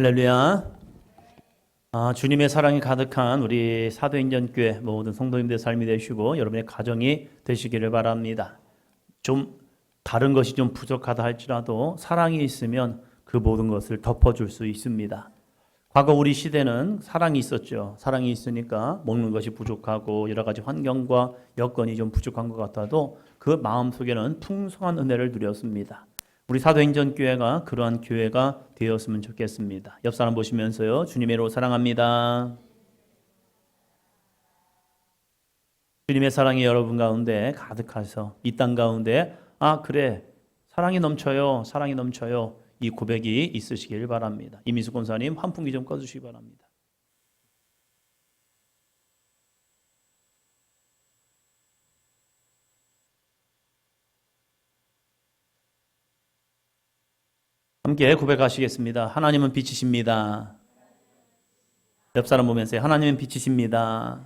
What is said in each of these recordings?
할렐루야. 주님의 사랑이 가득한 우리 사도행전교회 모든 성도님들의 삶이 되시고 여러분의 가정이 되시기를 바랍니다. 좀 다른 것이 좀 부족하다 할지라도 사랑이 있으면 그 모든 것을 덮어줄 수 있습니다. 과거 우리 시대는 사랑이 있었죠. 사랑이 있으니까 먹는 것이 부족하고 여러 가지 환경과 여건이 좀 부족한 것 같아도 그 마음속에는 풍성한 은혜를 누렸습니다. 우리 사도행전교회가 그러한 교회가 되었으면 좋겠습니다. 옆 사람 보시면서요. 주님의로 사랑합니다. 주님의 사랑이 여러분 가운데 가득해서 이 땅 가운데 그래 사랑이 넘쳐요. 사랑이 넘쳐요. 이 고백이 있으시길 바랍니다. 이미수 권사님 환풍기 좀 꺼주시기 바랍니다. 함께 고백하시겠습니다. 하나님은 빛이십니다. 옆 사람 보면서 하나님은 빛이십니다.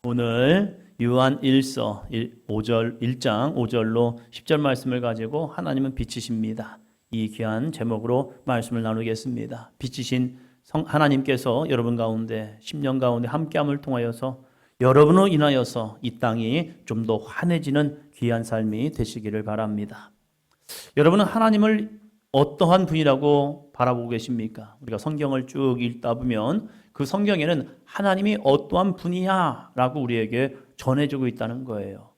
오늘 요한 1서 1장 5절로 10절 말씀을 가지고 하나님은 빛이십니다. 이 귀한 제목으로 말씀을 나누겠습니다. 빛이신 하나님께서 여러분 가운데 10년 가운데 함께함을 통하여서 여러분으로 인하여서 이 땅이 좀 더 환해지는 귀한 삶이 되시기를 바랍니다. 여러분은 하나님을 어떠한 분이라고 바라보고 계십니까? 우리가 성경을 쭉 읽다 보면 그 성경에는 하나님이 어떠한 분이야라고 우리에게 전해주고 있다는 거예요.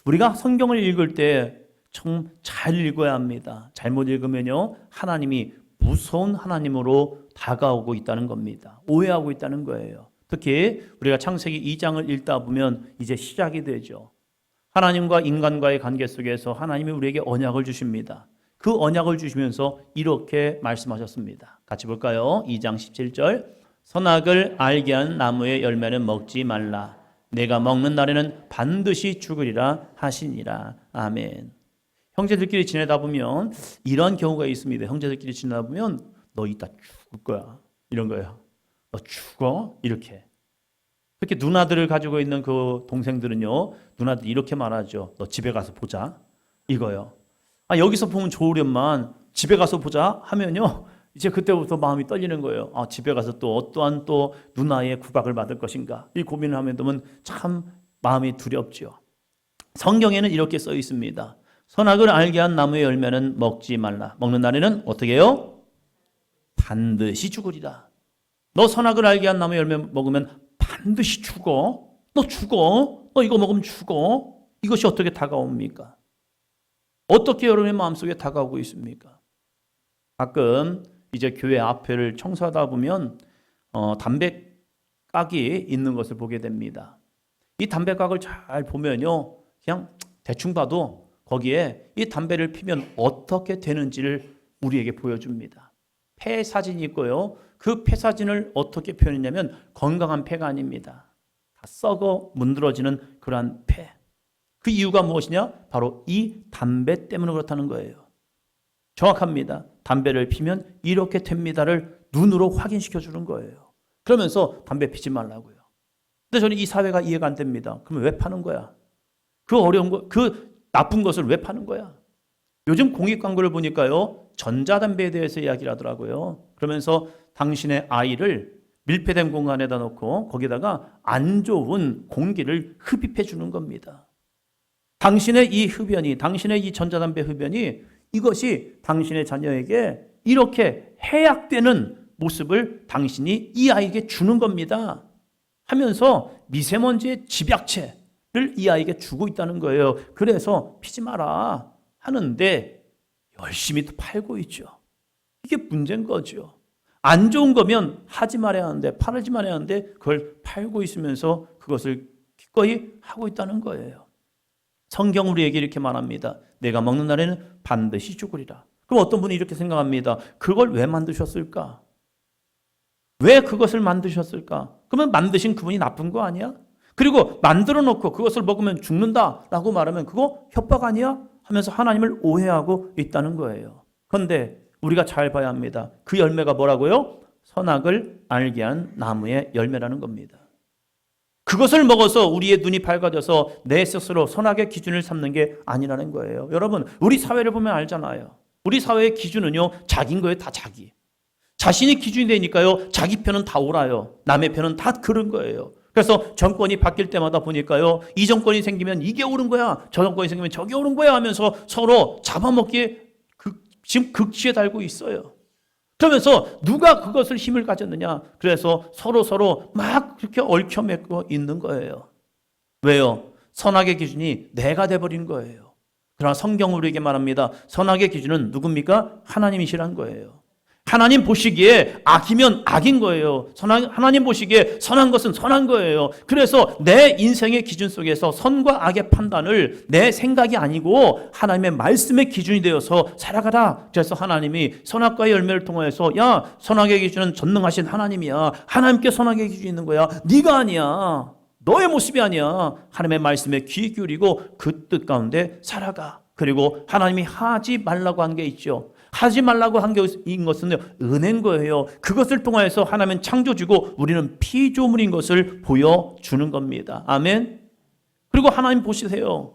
우리가 성경을 읽을 때 좀 잘 읽어야 합니다. 잘못 읽으면요 하나님이 무서운 하나님으로 다가오고 있다는 겁니다. 오해하고 있다는 거예요. 특히 우리가 창세기 2장을 읽다 보면 이제 시작이 되죠. 하나님과 인간과의 관계 속에서 하나님이 우리에게 언약을 주십니다. 그 언약을 주시면서 이렇게 말씀하셨습니다. 같이 볼까요? 2장 17절 선악을 알게 한 나무의 열매는 먹지 말라. 내가 먹는 날에는 반드시 죽으리라 하시니라. 아멘. 형제들끼리 지내다 보면 이런 경우가 있습니다. 형제들끼리 지내다 보면 너 이따 죽을 거야. 이런 거예요. 너 죽어? 이렇게. 특히 누나들을 가지고 있는 그 동생들은요. 누나들이 이렇게 말하죠. 너 집에 가서 보자. 이거요. 여기서 보면 좋으련만 집에 가서 보자 하면요. 이제 그때부터 마음이 떨리는 거예요. 집에 가서 또 어떠한 또 누나의 구박을 받을 것인가. 이 고민을 하면 되면 참 마음이 두렵죠. 성경에는 이렇게 써 있습니다. 선악을 알게 한 나무의 열매는 먹지 말라. 먹는 날에는 어떻게 해요? 반드시 죽으리라. 너 선악을 알게 한 나무의 열매 먹으면 반드시 죽어. 너 죽어. 너 이거 먹으면 죽어. 이것이 어떻게 다가옵니까? 어떻게 여러분의 마음속에 다가오고 있습니까? 가끔 이제 교회 앞을 청소하다 보면 담배깍이 있는 것을 보게 됩니다. 이 담배깍을 잘 보면요. 그냥 대충 봐도 거기에 이 담배를 피면 어떻게 되는지를 우리에게 보여줍니다. 폐 사진이 있고요. 그 폐 사진을 어떻게 표현했냐면 건강한 폐가 아닙니다. 다 썩어 문드러지는 그러한 폐. 그 이유가 무엇이냐? 바로 이 담배 때문에 그렇다는 거예요. 정확합니다. 담배를 피면 이렇게 됩니다를 눈으로 확인시켜 주는 거예요. 그러면서 담배 피지 말라고요. 근데 저는 이 사회가 이해가 안 됩니다. 그러면 왜 파는 거야? 그 어려운 거, 그 나쁜 것을 왜 파는 거야? 요즘 공익 광고를 보니까요. 전자담배에 대해서 이야기를 하더라고요. 그러면서 당신의 아이를 밀폐된 공간에다 놓고 거기다가 안 좋은 공기를 흡입해 주는 겁니다. 당신의 이 흡연이, 당신의 이 전자담배 흡연이 이것이 당신의 자녀에게 이렇게 해악되는 모습을 당신이 이 아이에게 주는 겁니다. 하면서 미세먼지의 집약체를 이 아이에게 주고 있다는 거예요. 그래서 피지 마라 하는데 열심히 또 팔고 있죠. 이게 문제인 거죠. 안 좋은 거면 하지 말아야 하는데 팔지 말아야 하는데 그걸 팔고 있으면서 그것을 기꺼이 하고 있다는 거예요. 성경 우리에게 이렇게 말합니다. 내가 먹는 날에는 반드시 죽으리라. 그럼 어떤 분이 이렇게 생각합니다. 그걸 왜 만드셨을까? 왜 그것을 만드셨을까? 그러면 만드신 그분이 나쁜 거 아니야? 그리고 만들어 놓고 그것을 먹으면 죽는다라고 말하면 그거 협박 아니야? 하면서 하나님을 오해하고 있다는 거예요. 그런데 우리가 잘 봐야 합니다. 그 열매가 뭐라고요? 선악을 알게 한 나무의 열매라는 겁니다. 그것을 먹어서 우리의 눈이 밝아져서 내 스스로 선악의 기준을 삼는 게 아니라는 거예요. 여러분, 우리 사회를 보면 알잖아요. 우리 사회의 기준은요, 자기인 거예요. 다 자기. 자신이 기준이 되니까요, 자기 편은 다 옳아요. 남의 편은 다 그런 거예요. 그래서 정권이 바뀔 때마다 보니까요, 이 정권이 생기면 이게 옳은 거야, 저 정권이 생기면 저게 옳은 거야 하면서 서로 잡아먹기에 지금 극치에 달고 있어요. 그러면서 누가 그것을 힘을 가졌느냐? 그래서 서로 막 그렇게 얽혀맺고 있는 거예요. 왜요? 선악의 기준이 내가 돼버린 거예요. 그러나 성경은 우리에게 말합니다. 선악의 기준은 누굽니까? 하나님이시란 거예요. 하나님 보시기에 악이면 악인 거예요. 하나님 보시기에 선한 것은 선한 거예요. 그래서 내 인생의 기준 속에서 선과 악의 판단을 내 생각이 아니고 하나님의 말씀의 기준이 되어서 살아가라. 그래서 하나님이 선악과의 열매를 통해서 야, 선악의 기준은 전능하신 하나님이야. 하나님께 선악의 기준이 있는 거야. 네가 아니야. 너의 모습이 아니야. 하나님의 말씀에 귀 기울이고 그 뜻 가운데 살아가. 그리고 하나님이 하지 말라고 한 게 있죠. 하지 말라고 한 게인 것은 은혜인 거예요. 그것을 통해서 하나님은 창조주고 우리는 피조물인 것을 보여주는 겁니다. 아멘. 그리고 하나님 보시세요.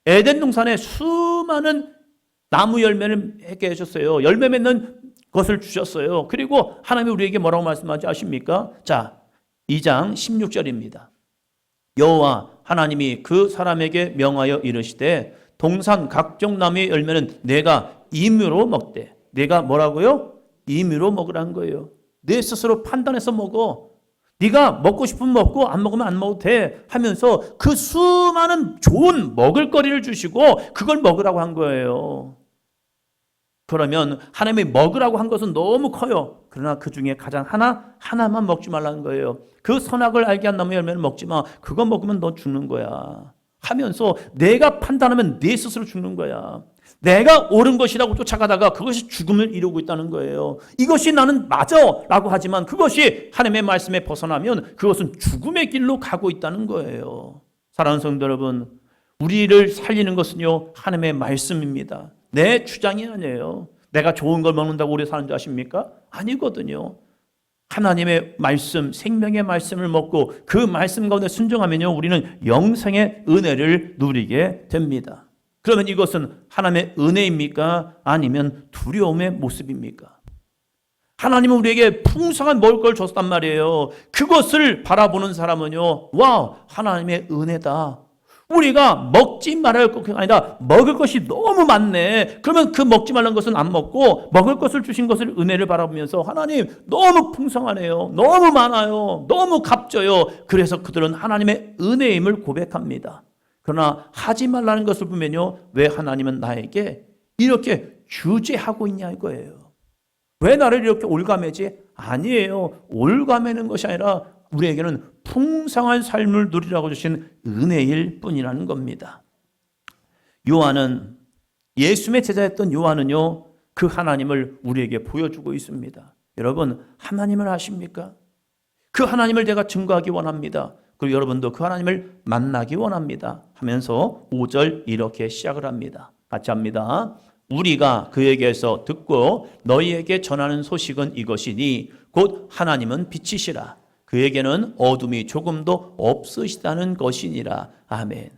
에덴 동산에 수많은 나무 열매를 맺게 해줬어요. 열매 맺는 것을 주셨어요. 그리고 하나님이 우리에게 뭐라고 말씀하지 아십니까? 자, 2장 16절입니다. 여호와 하나님이 그 사람에게 명하여 이르시되 동산 각종 나무의 열매는 내가 임의로 먹되. 내가 뭐라고요? 임의로 먹으라는 거예요. 내 스스로 판단해서 먹어. 네가 먹고 싶으면 먹고 안 먹으면 안 먹어도 돼 하면서 그 수많은 좋은 먹을거리를 주시고 그걸 먹으라고 한 거예요. 그러면 하나님이 먹으라고 한 것은 너무 커요. 그러나 그 중에 가장 하나만 먹지 말라는 거예요. 그 선악을 알게 한 나무 열매를 먹지 마. 그거 먹으면 너 죽는 거야 하면서 내가 판단하면 내 스스로 죽는 거야. 내가 옳은 것이라고 쫓아가다가 그것이 죽음을 이루고 있다는 거예요. 이것이 나는 맞아 라고 하지만 그것이 하나님의 말씀에 벗어나면 그것은 죽음의 길로 가고 있다는 거예요. 사랑하는 성도 여러분, 우리를 살리는 것은요 하나님의 말씀입니다. 내 주장이 아니에요. 내가 좋은 걸 먹는다고 오래 사는 줄 아십니까? 아니거든요. 하나님의 말씀, 생명의 말씀을 먹고 그 말씀 가운데 순종하면요 우리는 영생의 은혜를 누리게 됩니다. 그러면 이것은 하나님의 은혜입니까? 아니면 두려움의 모습입니까? 하나님은 우리에게 풍성한 먹을 걸 줬단 말이에요. 그것을 바라보는 사람은요, 와, 하나님의 은혜다. 우리가 먹지 말아야 할 것이 아니라 먹을 것이 너무 많네. 그러면 그 먹지 말라는 것은 안 먹고 먹을 것을 주신 것을 은혜를 바라보면서 하나님 너무 풍성하네요. 너무 많아요. 너무 값져요. 그래서 그들은 하나님의 은혜임을 고백합니다. 그러나 하지 말라는 것을 보면요, 왜 하나님은 나에게 이렇게 규제하고 있냐 이거예요. 왜 나를 이렇게 올가매지? 아니에요. 올가매는 것이 아니라 우리에게는 풍성한 삶을 누리라고 주신 은혜일 뿐이라는 겁니다. 요한은, 예수님의 제자였던 요한은요 그 하나님을 우리에게 보여주고 있습니다. 여러분, 하나님을 아십니까? 그 하나님을 제가 증거하기 원합니다. 그리고 여러분도 그 하나님을 만나기 원합니다 하면서 5절 이렇게 시작을 합니다. 같이 합니다. 우리가 그에게서 듣고 너희에게 전하는 소식은 이것이니 곧 하나님은 빛이시라. 그에게는 어둠이 조금도 없으시다는 것이니라. 아멘.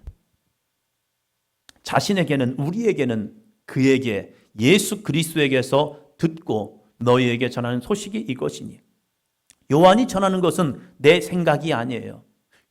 자신에게는, 우리에게는 그에게, 예수 그리스도에게서 듣고 너희에게 전하는 소식이 이것이니. 요한이 전하는 것은 내 생각이 아니에요.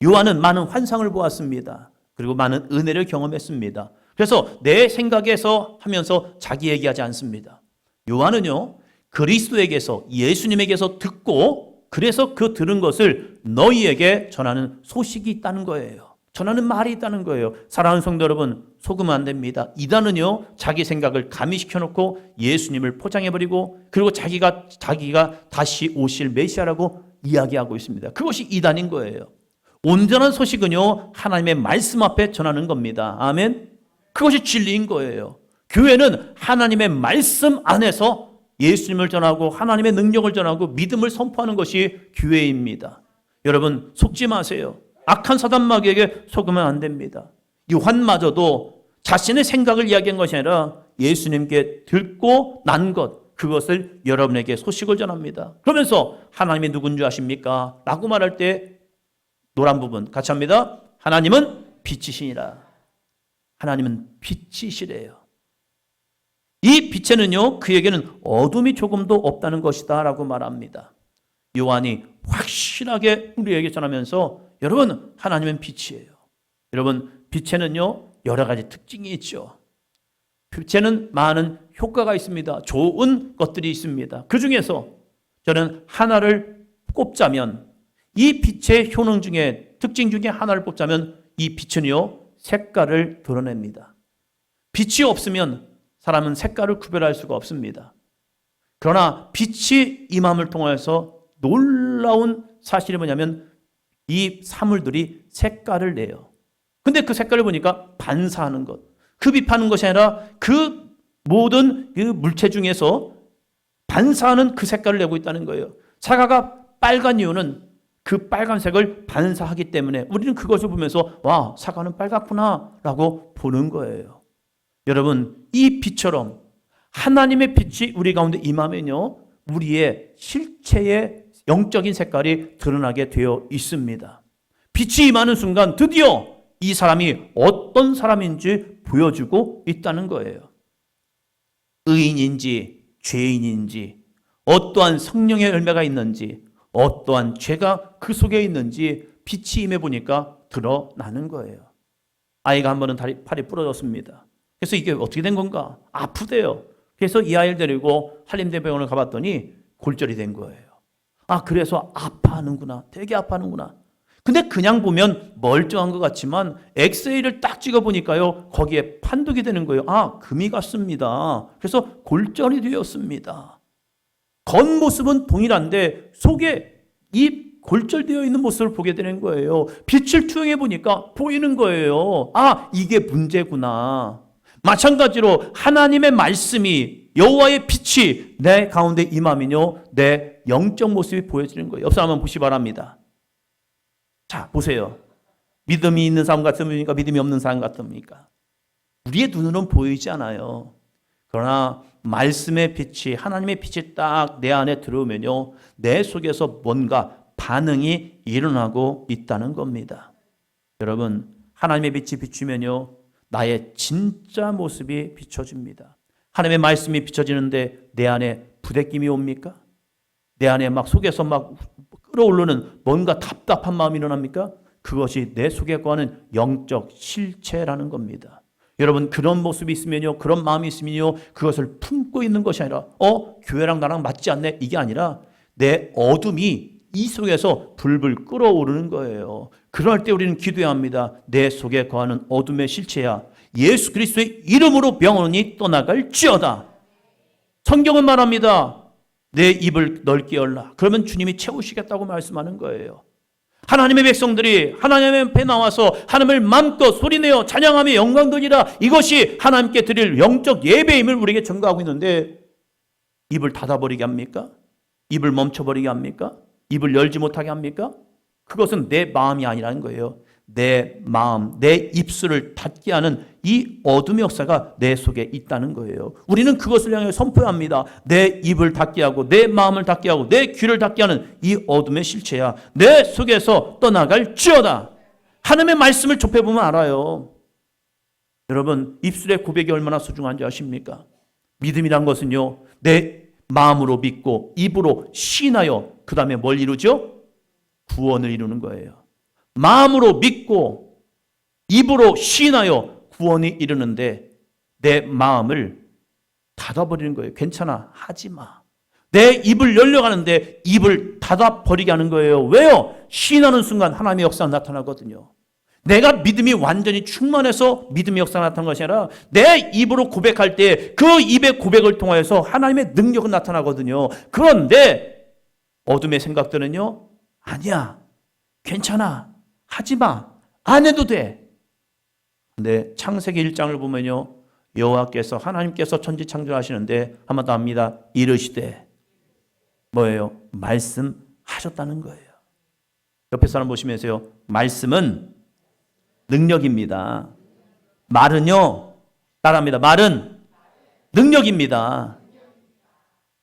요한은 많은 환상을 보았습니다. 그리고 많은 은혜를 경험했습니다. 그래서 내 생각에서 하면서 자기 얘기하지 않습니다. 요한은요 그리스도에게서, 예수님에게서 듣고 그래서 그 들은 것을 너희에게 전하는 소식이 있다는 거예요. 전하는 말이 있다는 거예요. 사랑하는 성도 여러분, 속으면 안 됩니다. 이단은요 자기 생각을 가미시켜 놓고 예수님을 포장해버리고 그리고 자기가 다시 오실 메시아라고 이야기하고 있습니다. 그것이 이단인 거예요. 온전한 소식은요 하나님의 말씀 앞에 전하는 겁니다. 아멘. 그것이 진리인 거예요. 교회는 하나님의 말씀 안에서 예수님을 전하고 하나님의 능력을 전하고 믿음을 선포하는 것이 교회입니다. 여러분, 속지 마세요. 악한 사단마귀에게 속으면 안 됩니다. 요한마저도 자신의 생각을 이야기한 것이 아니라 예수님께 듣고 난 것, 그것을 여러분에게 소식을 전합니다. 그러면서 하나님이 누군지 아십니까? 라고 말할 때 노란 부분 같이 합니다. 하나님은 빛이시니라. 하나님은 빛이시래요. 이 빛에는요, 그에게는 어둠이 조금도 없다는 것이다 라고 말합니다. 요한이 확실하게 우리에게 전하면서 여러분, 하나님은 빛이에요. 여러분, 빛에는요, 여러 가지 특징이 있죠. 빛에는 많은 효과가 있습니다. 좋은 것들이 있습니다. 그 중에서 저는 하나를 꼽자면, 이 빛의 효능 중에, 특징 중에 하나를 뽑자면 이 빛은요, 색깔을 드러냅니다. 빛이 없으면 사람은 색깔을 구별할 수가 없습니다. 그러나 빛이 임함을 통해서 놀라운 사실이 뭐냐면 이 사물들이 색깔을 내요. 근데 그 색깔을 보니까 반사하는 것, 흡입하는 것이 아니라 그 모든 그 물체 중에서 반사하는 그 색깔을 내고 있다는 거예요. 사과가 빨간 이유는 그 빨간색을 반사하기 때문에 우리는 그것을 보면서 와, 사과는 빨갛구나 라고 보는 거예요. 여러분, 이 빛처럼 하나님의 빛이 우리 가운데 임하면요, 우리의 실체의 영적인 색깔이 드러나게 되어 있습니다. 빛이 임하는 순간 드디어 이 사람이 어떤 사람인지 보여주고 있다는 거예요. 의인인지 죄인인지, 어떠한 성령의 열매가 있는지, 어떠한 죄가 그 속에 있는지 빛이 임해 보니까 드러나는 거예요. 아이가 한 번은 팔이 부러졌습니다. 그래서 이게 어떻게 된 건가? 아프대요. 그래서 이 아이를 데리고 한림대병원을 가봤더니 골절이 된 거예요. 아, 그래서 아파하는구나. 되게 아파하는구나. 근데 그냥 보면 멀쩡한 것 같지만 엑스레이를 딱 찍어보니까요, 거기에 판독이 되는 거예요. 아, 금이 갔습니다. 그래서 골절이 되었습니다. 겉모습은 동일한데 속에 이 골절되어 있는 모습을 보게 되는 거예요. 빛을 투영해 보니까 보이는 거예요. 아, 이게 문제구나. 마찬가지로 하나님의 말씀이, 여호와의 빛이 내 가운데 임하면요, 내 영적 모습이 보여지는 거예요. 옆 사람 한번 보시 바랍니다. 자, 보세요. 믿음이 있는 사람 같습니까? 믿음이 없는 사람 같습니까? 우리의 눈으로는 보이지 않아요. 그러나 말씀의 빛이, 하나님의 빛이 딱 내 안에 들어오면요, 내 속에서 뭔가 반응이 일어나고 있다는 겁니다. 여러분, 하나님의 빛이 비추면요, 나의 진짜 모습이 비춰집니다. 하나님의 말씀이 비춰지는데 내 안에 부대낌이 옵니까? 내 안에 막 속에서 막 끓어오르는 뭔가 답답한 마음이 일어납니까? 그것이 내 속에 거하는 영적 실체라는 겁니다. 여러분, 그런 모습이 있으면요, 그런 마음이 있으면요, 그것을 품고 있는 것이 아니라 교회랑 나랑 맞지 않네, 이게 아니라 내 어둠이 이 속에서 불불 끓어오르는 거예요. 그럴 때 우리는 기도해야 합니다. 내 속에 거하는 어둠의 실체야, 예수 그리스도의 이름으로 병원이 떠나갈지어다. 성경은 말합니다. 내 입을 넓게 열라. 그러면 주님이 채우시겠다고 말씀하는 거예요. 하나님의 백성들이 하나님의 앞에 나와서 하나님을 마음껏 소리내어 찬양하며 영광 돌리라, 이것이 하나님께 드릴 영적 예배임을 우리에게 전가하고 있는데 입을 닫아버리게 합니까? 입을 멈춰버리게 합니까? 입을 열지 못하게 합니까? 그것은 내 마음이 아니라는 거예요. 내 마음, 내 입술을 닫게 하는 이 어둠의 역사가 내 속에 있다는 거예요. 우리는 그것을 향해 선포해야 합니다. 내 입을 닫게 하고 내 마음을 닫게 하고 내 귀를 닫게 하는 이 어둠의 실체야, 내 속에서 떠나갈지어다. 하나님의 말씀을 접해보면 알아요. 여러분, 입술의 고백이 얼마나 소중한지 아십니까? 믿음이란 것은요, 내 마음으로 믿고 입으로 시인하여 그 다음에 뭘 이루죠? 구원을 이루는 거예요. 마음으로 믿고 입으로 시인하여 구원이 이르는데 내 마음을 닫아버리는 거예요. 괜찮아, 하지 마. 내 입을 열려가는데 입을 닫아버리게 하는 거예요. 왜요? 시인하는 순간 하나님의 역사가 나타나거든요. 내가 믿음이 완전히 충만해서 믿음의 역사가 나타나는 것이 아니라 내 입으로 고백할 때 그 입의 고백을 통하여서 하나님의 능력은 나타나거든요. 그런데 어둠의 생각들은요, 아니야, 괜찮아, 하지마, 안 해도 돼. 근데 창세기 1장을 보면요, 여호와께서, 하나님께서 천지 창조하시는데 한번 더 합니다. 이르시되 뭐예요? 말씀하셨다는 거예요. 옆에 사람 보시면서요, 말씀은 능력입니다. 말은요, 따라합니다. 말은 능력입니다.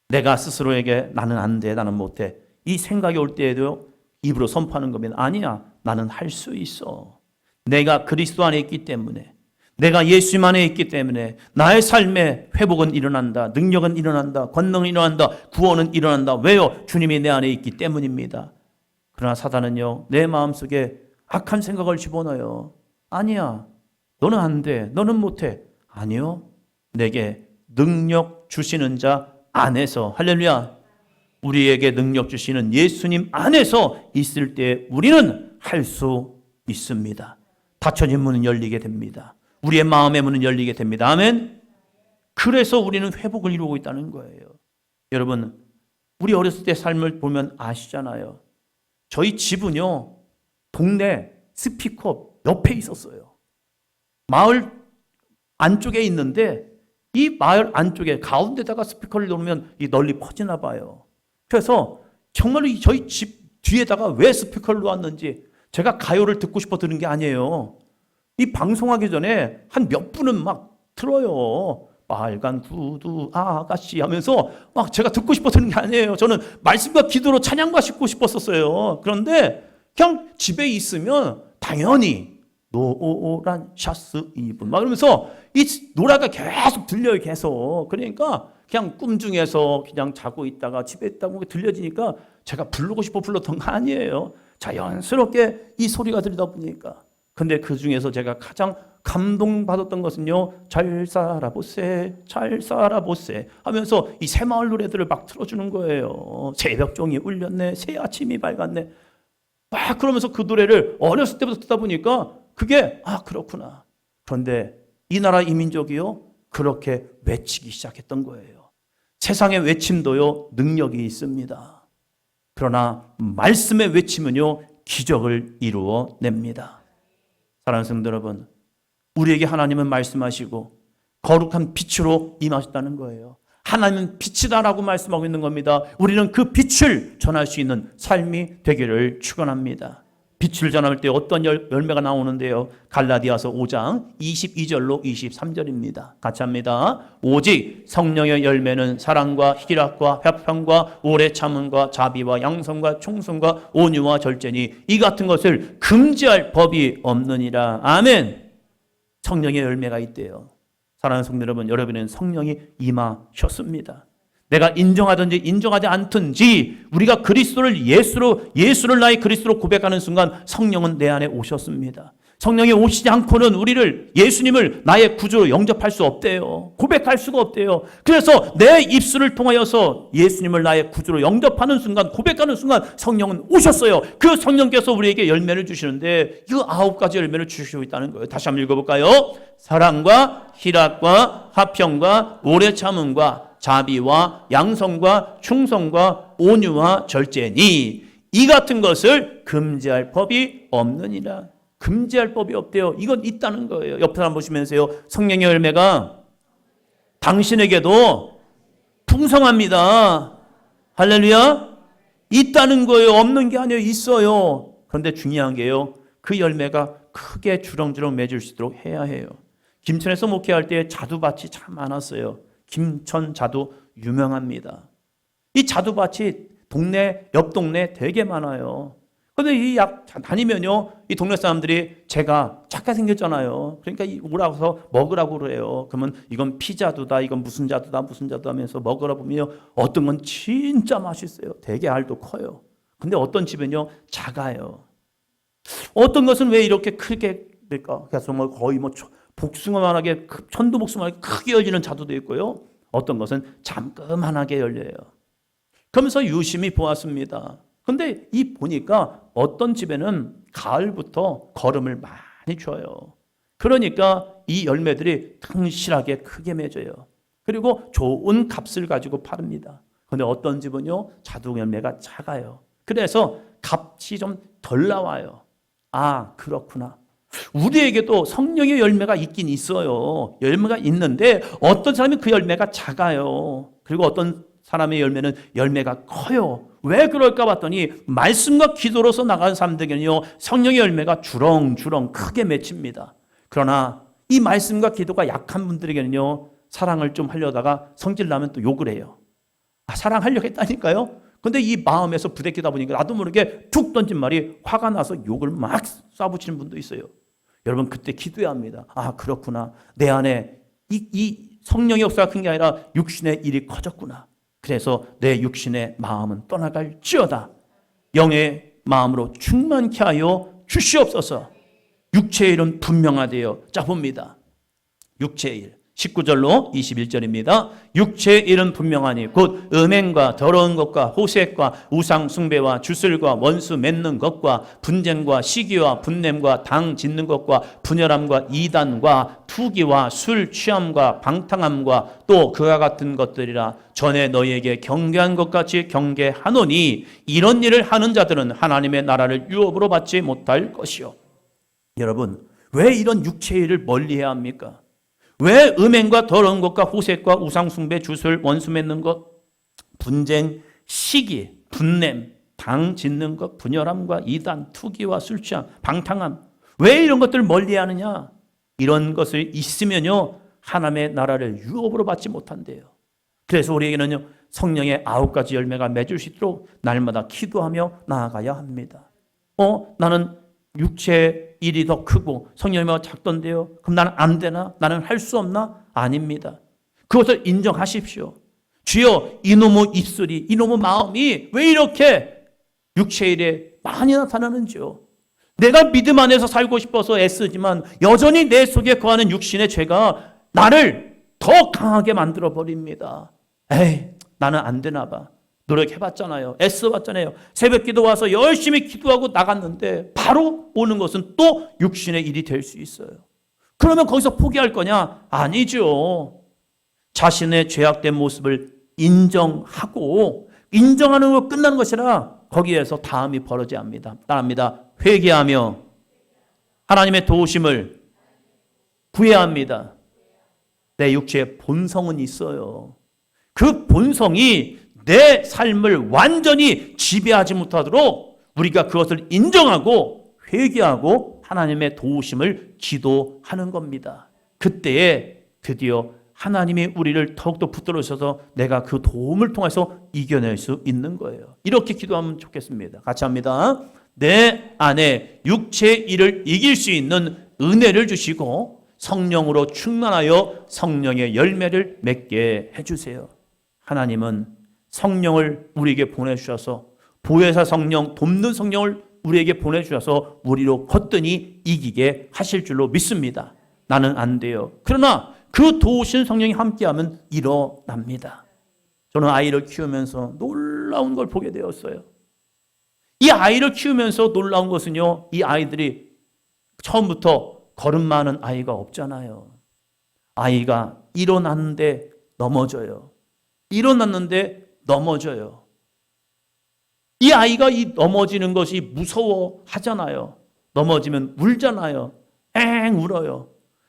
내가 스스로에게 나는 안 돼, 나는 못해, 이 생각이 올 때에도 입으로 선포하는 겁니다. 아니야, 나는 할 수 있어. 내가 그리스도 안에 있기 때문에, 내가 예수님 안에 있기 때문에 나의 삶에 회복은 일어난다. 능력은 일어난다. 권능은 일어난다. 구원은 일어난다. 왜요? 주님이 내 안에 있기 때문입니다. 그러나 사단은요, 내 마음속에 악한 생각을 집어넣어요. 아니야, 너는 안 돼. 너는 못해. 아니요, 내게 능력 주시는 자 안에서, 할렐루야, 우리에게 능력 주시는 예수님 안에서 있을 때 우리는 할 수 있습니다. 닫혀진 문은 열리게 됩니다. 우리의 마음의 문은 열리게 됩니다. 아멘. 그래서 우리는 회복을 이루고 있다는 거예요. 여러분, 우리 어렸을 때 삶을 보면 아시잖아요. 저희 집은요, 동네 스피커 옆에 있었어요. 마을 안쪽에 있는데 이 마을 안쪽에 가운데다가 스피커를 놓으면 이 널리 퍼지나 봐요. 그래서 정말로 저희 집 뒤에다가 왜 스피커를 놓았는지, 제가 가요를 듣고 싶어 들은 게 아니에요. 이 방송하기 전에 한 몇 분은 막 틀어요. 빨간 구두 아가씨 하면서 막 제가 듣고 싶어 듣는 게 아니에요. 저는 말씀과 기도로 찬양과 싣고 싶었었어요. 그런데 그냥 집에 있으면 당연히 노란 샤스 입은 막 그러면서 이 노래가 계속 들려요. 계속. 그러니까 그냥 꿈 중에서 그냥 자고 있다가 집에 있다가 들려지니까 제가 부르고 싶어 불렀던 거 아니에요. 자연스럽게 이 소리가 들리다 보니까. 근데 그 중에서 제가 가장 감동받았던 것은요, 잘 살아보세, 잘 살아보세 하면서 이 새마을 노래들을 막 틀어주는 거예요. 새벽종이 울렸네, 새 아침이 밝았네. 막 그러면서 그 노래를 어렸을 때부터 듣다 보니까 그게 그렇구나. 그런데 이 나라 이 민족이요, 그렇게 외치기 시작했던 거예요. 세상의 외침도요, 능력이 있습니다. 그러나 말씀의 외침은요, 기적을 이루어냅니다. 사랑하는 성도 여러분, 우리에게 하나님은 말씀하시고 거룩한 빛으로 임하셨다는 거예요. 하나님은 빛이다라고 말씀하고 있는 겁니다. 우리는 그 빛을 전할 수 있는 삶이 되기를 축원합니다. 빛을 전할 때 어떤 열매가 나오는데요, 갈라디아서 5장 22절로 23절입니다. 같이 합니다. 오직 성령의 열매는 사랑과 희락과 화평과 오래 참음과 자비와 양성과 충성과 온유와 절제니 이 같은 것을 금지할 법이 없느니라. 아멘. 성령의 열매가 있대요. 사랑하는 성도 여러분, 여러분은 성령이 임하셨습니다. 내가 인정하든지 인정하지 않든지 우리가 그리스도를 예수를 나의 그리스도로 고백하는 순간 성령은 내 안에 오셨습니다. 성령이 오시지 않고는 우리를, 예수님을 나의 구주로 영접할 수 없대요. 고백할 수가 없대요. 그래서 내 입술을 통하여서 예수님을 나의 구주로 영접하는 순간, 고백하는 순간 성령은 오셨어요. 그 성령께서 우리에게 열매를 주시는데 이 9가지 열매를 주시고 있다는 거예요. 다시 한번 읽어볼까요? 사랑과 희락과 화평과 오래 참음과 자비와 양성과 충성과 온유와 절제니 이 같은 것을 금지할 법이 없느니라. 금지할 법이 없대요. 이건 있다는 거예요. 옆에 한번 보시면서요, 성령의 열매가 당신에게도 풍성합니다. 할렐루야. 있다는 거예요. 없는 게 아니에요. 있어요. 그런데 중요한 게요, 그 열매가 크게 주렁주렁 맺을 수 있도록 해야 해요. 김천에서 목회할 때 자두밭이 참 많았어요. 김천 자두 유명합니다. 이 자두밭이 옆 동네 되게 많아요. 근데 이 다니면요, 이 동네 사람들이 제가 착하게 생겼잖아요. 그러니까 오라고 먹으라고 그래요. 그러면 이건 피자두다, 이건 무슨 자두다, 무슨 자두 하면서 먹으라 보면요, 어떤 건 진짜 맛있어요. 되게 알도 커요. 근데 어떤 집은요, 작아요. 어떤 것은 왜 이렇게 크게 될까? 그래서 뭐 거의 복숭아만하게, 천도복숭아만하게 크게 열리는 자두도 있고요. 어떤 것은 잠깐만하게 열려요. 그러면서 유심히 보았습니다. 근데 보니까 어떤 집에는 가을부터 거름을 많이 줘요. 그러니까 이 열매들이 튼실하게 크게 맺어요. 그리고 좋은 값을 가지고 파릅니다. 근데 어떤 집은요, 자두 열매가 작아요. 그래서 값이 좀 덜 나와요. 그렇구나. 우리에게도 성령의 열매가 있긴 있어요. 열매가 있는데 어떤 사람이 그 열매가 작아요. 그리고 어떤 사람의 열매가 커요. 왜 그럴까 봤더니 말씀과 기도로서 나가는 사람들에게는요, 성령의 열매가 주렁주렁 크게 맺힙니다. 그러나 이 말씀과 기도가 약한 분들에게는요, 사랑을 좀 하려다가 성질 나면 또 욕을 해요. 사랑하려고 했다니까요. 근데 이 마음에서 부대끼다 보니까 나도 모르게 툭 던진 말이 화가 나서 욕을 막 쏴붙이는 분도 있어요. 여러분 그때 기도해야 합니다. 아 그렇구나. 내 안에 이 성령의 역사가 큰 게 아니라 육신의 일이 커졌구나. 그래서 내 육신의 마음은 떠나갈지어다. 영의 마음으로 충만케 하여 주시옵소서. 육체의 일은 분명하되어 자 봅니다. 육체의 일 19절로 21절입니다. 육체의 일은 분명하니 곧 음행과 더러운 것과 호색과 우상 숭배와 주술과 원수 맺는 것과 분쟁과 시기와 분냄과 당 짓는 것과 분열함과 이단과 투기와 술 취함과 방탕함과 또 그와 같은 것들이라. 전에 너희에게 경계한 것 같이 경계하노니 이런 일을 하는 자들은 하나님의 나라를 유업으로 받지 못할 것이요. 여러분 왜 이런 육체의 일을 멀리해야 합니까? 왜 음행과 더러운 것과 호색과 우상숭배, 주술, 원수 맺는 것, 분쟁, 시기, 분냄, 당 짓는 것, 분열함과 이단, 투기와 술취함, 방탕함, 왜 이런 것들을 멀리하느냐? 이런 것을 있으면요 하나님의 나라를 유업으로 받지 못한대요. 그래서 우리에게는요 성령의 9가지 열매가 맺을 수 있도록 날마다 기도하며 나아가야 합니다. 나는 육체의 일이 더 크고 성령이 작던데요. 그럼 나는 안 되나? 나는 할 수 없나? 아닙니다. 그것을 인정하십시오. 주여 이놈의 입술이 이놈의 마음이 왜 이렇게 육체의 일에 많이 나타나는지요. 내가 믿음 안에서 살고 싶어서 애쓰지만 여전히 내 속에 거하는 육신의 죄가 나를 더 강하게 만들어 버립니다. 에이 나는 안 되나 봐. 노력해봤잖아요. 애써봤잖아요. 새벽기도 와서 열심히 기도하고 나갔는데 바로 오는 것은 또 육신의 일이 될 수 있어요. 그러면 거기서 포기할 거냐? 아니죠. 자신의 죄악된 모습을 인정하고 인정하는 거 끝나는 것이라 거기에서 다음이 벌어져야 합니다. 따라합니다. 회개하며 하나님의 도우심을 구해야 합니다. 내 육체의 본성은 있어요. 그 본성이 내 삶을 완전히 지배하지 못하도록 우리가 그것을 인정하고 회개하고 하나님의 도우심을 기도하는 겁니다. 그때에 드디어 하나님이 우리를 더욱더 붙들어주셔서 내가 그 도움을 통해서 이겨낼 수 있는 거예요. 이렇게 기도하면 좋겠습니다. 같이 합니다. 내 안에 육체의 일을 이길 수 있는 은혜를 주시고 성령으로 충만하여 성령의 열매를 맺게 해주세요. 하나님은 성령을 우리에게 보내주셔서 보혜사 성령, 돕는 성령을 우리에게 보내주셔서 우리로 거뜬히 이기게 하실 줄로 믿습니다. 나는 안 돼요. 그러나 그 도우신 성령이 함께하면 일어납니다. 저는 아이를 키우면서 놀라운 걸 보게 되었어요. 이 아이를 키우면서 놀라운 것은요, 이 아이들이 처음부터 걸음마 하는 아이가 없잖아요. 아이가 일어났는데 넘어져요. 일어났는데 넘어져요. 이 아이가 이 넘어지는 것이 무서워 하잖아요. 넘어지면 울잖아요. 엥 울어요.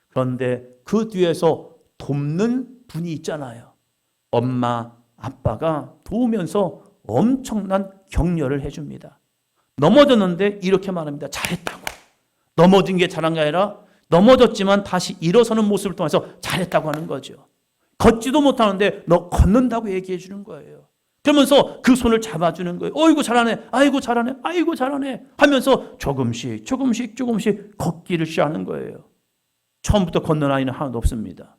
그런데 그 뒤에서 돕는 분이 있잖아요. 엄마, 아빠가 도우면서 엄청난 격려를 해줍니다. 넘어졌는데 이렇게 말합니다. 잘했다고. 넘어진 게 잘한 게 아니라 넘어졌지만 다시 일어서는 모습을 통해서 잘했다고 하는 거죠. 걷지도 못하는데 너 걷는다고 얘기해 주는 거예요. 그러면서 그 손을 잡아주는 거예요. 어이구 잘하네, 아이고 잘하네, 아이고 잘하네 하면서 조금씩 걷기를 시작하는 거예요. 처음부터 걷는 아이는 하나도 없습니다.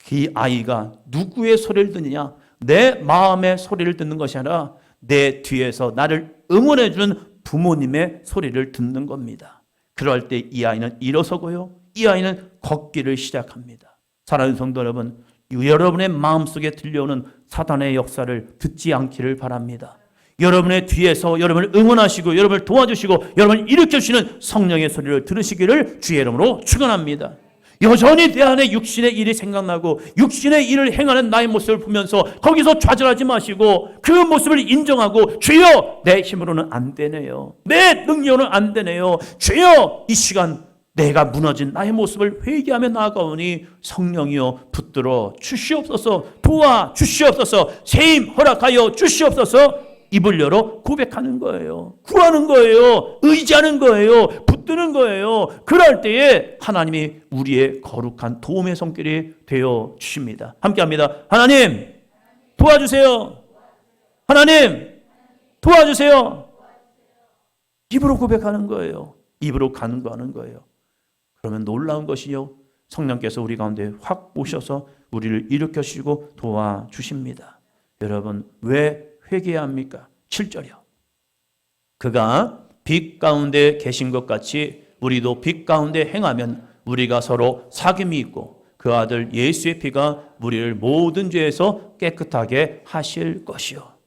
그 아이가 누구의 소리를 듣느냐? 내 마음의 소리를 듣는 것이 아니라 내 뒤에서 나를 응원해 주는 부모님의 소리를 듣는 겁니다. 그럴 때 이 아이는 일어서고요, 이 아이는 걷기를 시작합니다. 사랑하는 성도 여러분, 여러분의 마음속에 들려오는 사단의 역사를 듣지 않기를 바랍니다. 여러분의 뒤에서 여러분을 응원하시고 여러분을 도와주시고 여러분을 일으켜주시는 성령의 소리를 들으시기를 주의 이름으로 축원합니다. 여전히 내 안에 육신의 일이 생각나고 육신의 일을 행하는 나의 모습을 보면서 거기서 좌절하지 마시고 그 모습을 인정하고 주여 내 힘으로는 안 되네요. 내 능력으로는 안 되네요. 주여 이 시간 내가 무너진 나의 모습을 회개하며 나아가오니 성령이여 붙들어 주시옵소서, 도와 주시옵소서, 세임 허락하여 주시옵소서. 입을 열어 고백하는 거예요. 구하는 거예요. 의지하는 거예요. 붙드는 거예요. 그럴 때에 하나님이 우리의 거룩한 도움의 손길이 되어 주십니다. 함께합니다. 하나님 도와주세요. 하나님 도와주세요. 입으로 고백하는 거예요. 입으로 간구하는 거예요. 그러면 놀라운 것이요, 성령께서 우리 가운데 확 오셔서 우리를 일으켜주시고 도와주십니다. 여러분, 왜 회개해야 합니까? 7절이요. 그가 빛 가운데 계신 것 같이 우리도 빛 가운데 행하면 우리가 서로 사귐이 있고 그 아들 예수의 피가 우리를 모든 죄에서 깨끗하게 하실 것이요.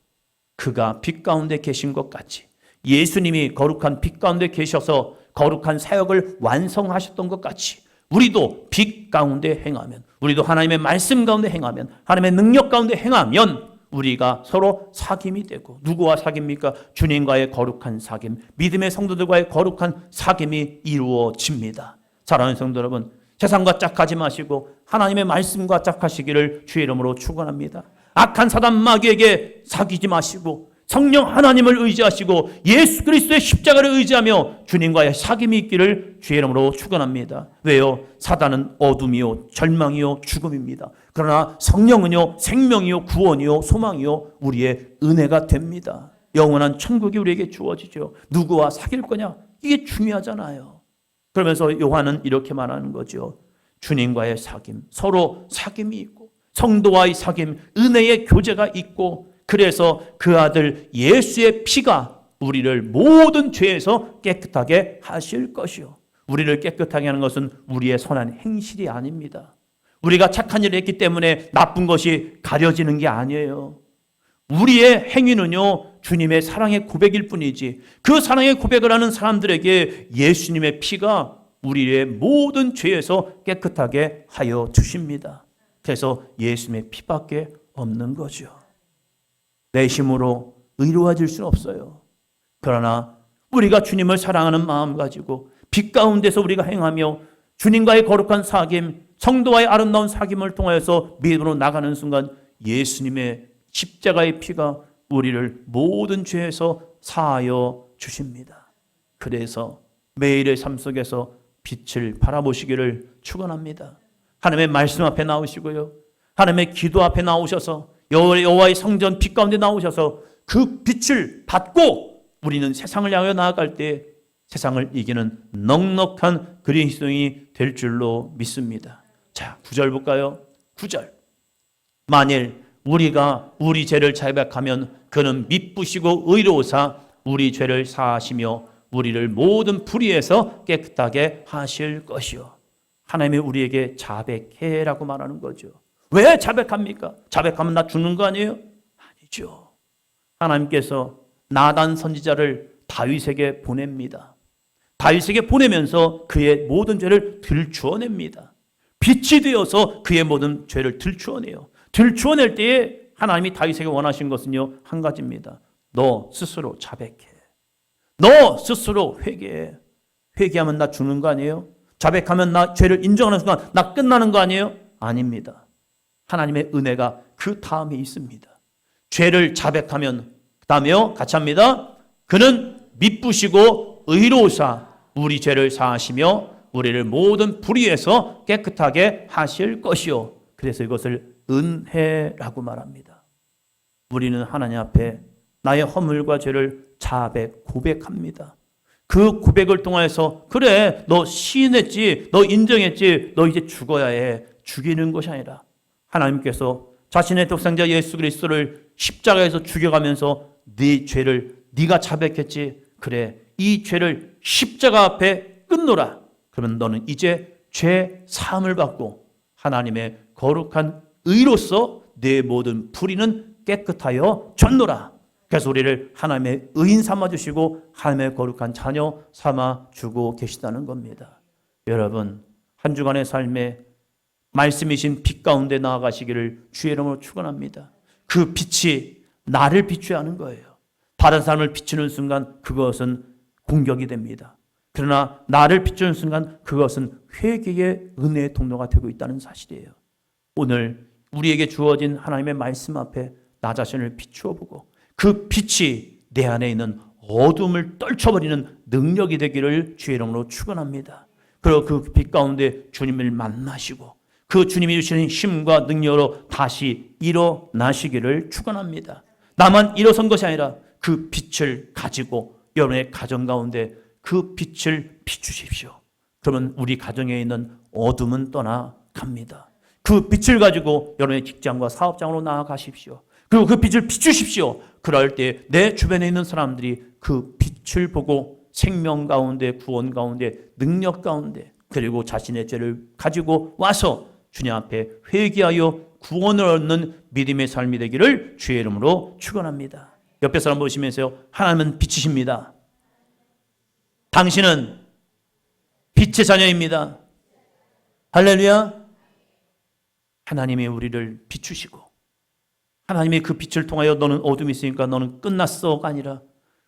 그가 빛 가운데 계신 것 같이, 예수님이 거룩한 빛 가운데 계셔서 거룩한 사역을 완성하셨던 것 같이 우리도 빛 가운데 행하면, 우리도 하나님의 말씀 가운데 행하면, 하나님의 능력 가운데 행하면 우리가 서로 사귐이 되고, 누구와 사귐입니까? 주님과의 거룩한 사귐, 믿음의 성도들과의 거룩한 사귐이 이루어집니다. 사랑하는 성도 여러분, 세상과 짝하지 마시고 하나님의 말씀과 짝하시기를 주의 이름으로 축원합니다. 악한 사단 마귀에게 사귀지 마시고 성령 하나님을 의지하시고 예수 그리스도의 십자가를 의지하며 주님과의 사귐이 있기를 주의 이름으로 축원합니다. 왜요? 사단은 어둠이요 절망이요 죽음입니다. 그러나 성령은요 생명이요 구원이요 소망이요 우리의 은혜가 됩니다. 영원한 천국이 우리에게 주어지죠. 누구와 사귈 거냐? 이게 중요하잖아요. 그러면서 요한은 이렇게 말하는 거죠. 주님과의 사귐, 서로 사귐이 있고 성도와의 사귐, 은혜의 교제가 있고, 그래서 그 아들 예수의 피가 우리를 모든 죄에서 깨끗하게 하실 것이요. 우리를 깨끗하게 하는 것은 우리의 선한 행실이 아닙니다. 우리가 착한 일을 했기 때문에 나쁜 것이 가려지는 게 아니에요. 우리의 행위는요 주님의 사랑의 고백일 뿐이지, 그 사랑의 고백을 하는 사람들에게 예수님의 피가 우리의 모든 죄에서 깨끗하게 하여 주십니다. 그래서 예수님의 피밖에 없는 거죠. 내 힘으로 의로워질 수는 없어요. 그러나 우리가 주님을 사랑하는 마음 가지고 빛 가운데서 우리가 행하며 주님과의 거룩한 사귐, 성도와의 아름다운 사귐을 통하여서 믿음으로 나가는 순간 예수님의 십자가의 피가 우리를 모든 죄에서 사하여 주십니다. 그래서 매일의 삶 속에서 빛을 바라보시기를 축원합니다. 하나님의 말씀 앞에 나오시고요, 하나님의 기도 앞에 나오셔서 여호와의 성전 빛 가운데 나오셔서 그 빛을 받고 우리는 세상을 향하여 나아갈 때 세상을 이기는 넉넉한 그리스도인이 될 줄로 믿습니다. 자, 9절 볼까요? 9절. 만일 우리가 우리 죄를 자백하면 그는 미쁘시고 의로우사 우리 죄를 사하시며 우리를 모든 불의에서 깨끗하게 하실 것이요. 하나님이 우리에게 자백해라고 말하는 거죠. 왜 자백합니까? 자백하면 나 죽는 거 아니에요? 아니죠. 하나님께서 나단 선지자를 다윗에게 보냅니다. 다윗에게 보내면서 그의 모든 죄를 들추어냅니다. 빛이 되어서 그의 모든 죄를 들추어내요. 들추어낼 때에 하나님이 다윗에게 원하신 것은요 한 가지입니다. 너 스스로 자백해. 너 스스로 회개해. 회개하면 나 죽는 거 아니에요? 자백하면 나 죄를 인정하는 순간 나 끝나는 거 아니에요? 아닙니다. 하나님의 은혜가 그 다음에 있습니다. 죄를 자백하면 그 다음에요 같이 합니다. 그는 미쁘시고 의로우사 우리 죄를 사하시며 우리를 모든 불의에서 깨끗하게 하실 것이요. 그래서 이것을 은혜라고 말합니다. 우리는 하나님 앞에 나의 허물과 죄를 자백, 고백합니다. 그 고백을 통해서 그래 너 시인했지, 너 인정했지, 너 이제 죽어야 해. 죽이는 것이 아니라 하나님께서 자신의 독생자 예수 그리스도를 십자가에서 죽여가면서 네 죄를 네가 자백했지, 그래 이 죄를 십자가 앞에 끊노라. 그러면 너는 이제 죄 사함을 받고 하나님의 거룩한 의로서 내 모든 불의는 깨끗하여 졌노라. 그래서 우리를 하나님의 의인 삼아주시고 하나님의 거룩한 자녀 삼아주고 계시다는 겁니다. 여러분, 한 주간의 삶에 말씀이신 빛 가운데 나아가시기를 주의 이름으로 축원합니다. 그 빛이 나를 비추어야 하는 거예요. 다른 사람을 비추는 순간 그것은 공격이 됩니다. 그러나 나를 비추는 순간 그것은 회개의 은혜의 통로가 되고 있다는 사실이에요. 오늘 우리에게 주어진 하나님의 말씀 앞에 나 자신을 비추어 보고 그 빛이 내 안에 있는 어둠을 떨쳐버리는 능력이 되기를 주의 이름으로 축원합니다. 그리고 그 빛 가운데 주님을 만나시고 그 주님이 주시는 힘과 능력으로 다시 일어나시기를 축원합니다. 나만 일어선 것이 아니라 그 빛을 가지고 여러분의 가정 가운데 그 빛을 비추십시오. 그러면 우리 가정에 있는 어둠은 떠나갑니다. 그 빛을 가지고 여러분의 직장과 사업장으로 나아가십시오. 그리고 그 빛을 비추십시오. 그럴 때 내 주변에 있는 사람들이 그 빛을 보고 생명 가운데, 구원 가운데, 능력 가운데, 그리고 자신의 죄를 가지고 와서 주님 앞에 회개하여 구원을 얻는 믿음의 삶이 되기를 주의 이름으로 축원합니다. 옆에 사람 보시면서요, 하나님은 빛이십니다. 당신은 빛의 자녀입니다. 할렐루야. 하나님이 우리를 비추시고 하나님의 그 빛을 통하여 너는 어둠이 있으니까 너는 끝났어가 아니라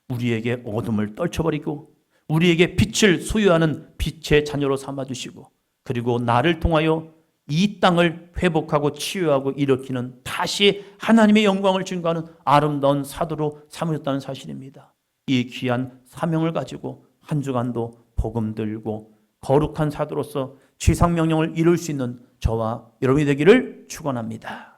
우리에게 어둠을 떨쳐버리고 우리에게 빛을 소유하는 빛의 자녀로 삼아주시고 그리고 나를 통하여 이 땅을 회복하고 치유하고 일으키는 다시 하나님의 영광을 증거하는 아름다운 사도로 삼으셨다는 사실입니다. 이 귀한 사명을 가지고 한 주간도 복음 들고 거룩한 사도로서 지상명령을 이룰 수 있는 저와 여러분이 되기를 축원합니다.